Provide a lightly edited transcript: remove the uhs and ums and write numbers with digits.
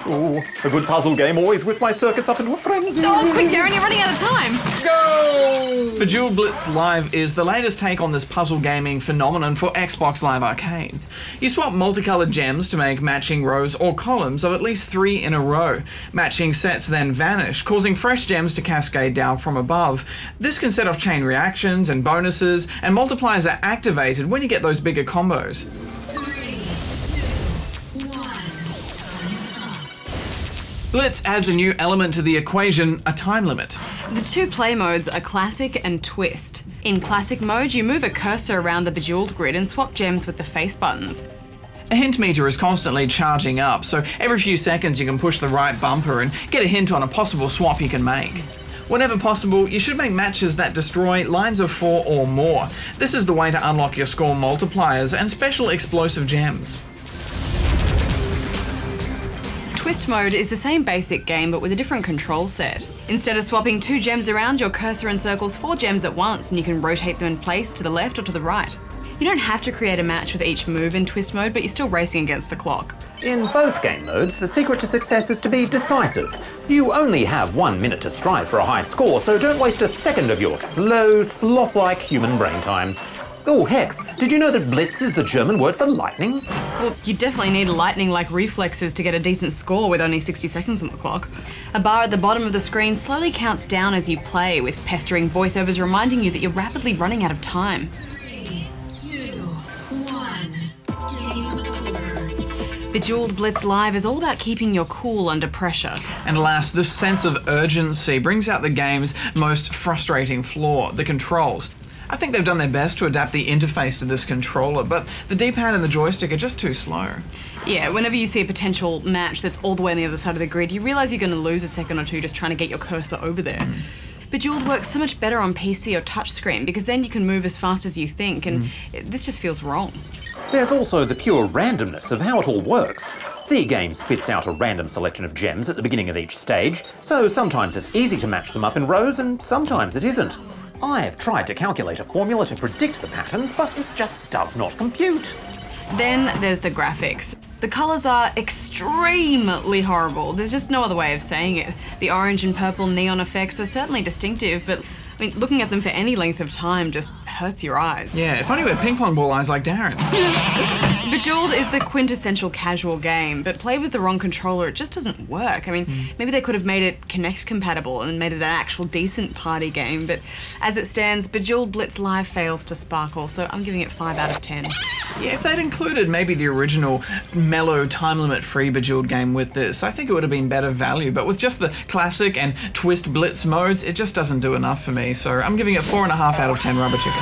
Ooh, a good puzzle game always whips my circuits up into a frenzy. Oh, quick, Darren, you're running out of time. Go! Bejeweled Blitz Live is the latest take on this puzzle gaming phenomenon for Xbox Live Arcade. You swap multicolored gems to make matching rows or columns of at least 3 in a row. Matching sets then vanish, causing fresh gems to cascade down from above. This can set off chain reactions and bonuses, and multipliers are activated when you get those bigger combos. Blitz adds a new element to the equation, a time limit. The 2 play modes are Classic and Twist. In Classic mode, you move a cursor around the Bejeweled grid and swap gems with the face buttons. A hint meter is constantly charging up, so every few seconds you can push the right bumper and get a hint on a possible swap you can make. Whenever possible, you should make matches that destroy lines of 4 or more. This is the way to unlock your score multipliers and special explosive gems. Twist mode is the same basic game but with a different control set. Instead of swapping 2 gems around, your cursor encircles 4 gems at once and you can rotate them in place to the left or to the right. You don't have to create a match with each move in Twist mode, but you're still racing against the clock. In both game modes, the secret to success is to be decisive. You only have 1 minute to strive for a high score, so don't waste a second of your slow, sloth-like human brain time. Oh, Hex, did you know that Blitz is the German word for lightning? Well, you definitely need lightning-like reflexes to get a decent score with only 60 seconds on the clock. A bar at the bottom of the screen slowly counts down as you play, with pestering voiceovers reminding you that you're rapidly running out of time. 3, 2, 1, game over. Bejeweled Blitz Live is all about keeping your cool under pressure. And alas, this sense of urgency brings out the game's most frustrating flaw, the controls. I think they've done their best to adapt the interface to this controller, but the D-pad and the joystick are just too slow. Yeah, whenever you see a potential match that's all the way on the other side of the grid, you realise you're going to lose a second or two just trying to get your cursor over there. Bejeweled works so much better on PC or touchscreen because then you can move as fast as you think, and this just feels wrong. There's also the pure randomness of how it all works. The game spits out a random selection of gems at the beginning of each stage, so sometimes it's easy to match them up in rows and sometimes it isn't. I've tried to calculate a formula to predict the patterns, but it just does not compute. Then there's the graphics. The colours are extremely horrible. There's just no other way of saying it. The orange and purple neon effects are certainly distinctive, but I mean, looking at them for any length of time just hurts your eyes. Yeah, if only we had ping pong ball eyes like Darren. Bejeweled is the quintessential casual game, but played with the wrong controller, it just doesn't work. I mean, maybe they could have made it Kinect compatible and made it an actual decent party game, but as it stands, Bejeweled Blitz Live fails to sparkle, so I'm giving it 5 out of 10. Yeah, if they'd included maybe the original mellow time limit free Bejeweled game with this, I think it would have been better value, but with just the classic and twist blitz modes, it just doesn't do enough for me, so I'm giving it 4.5 out of 10 rubber chicken.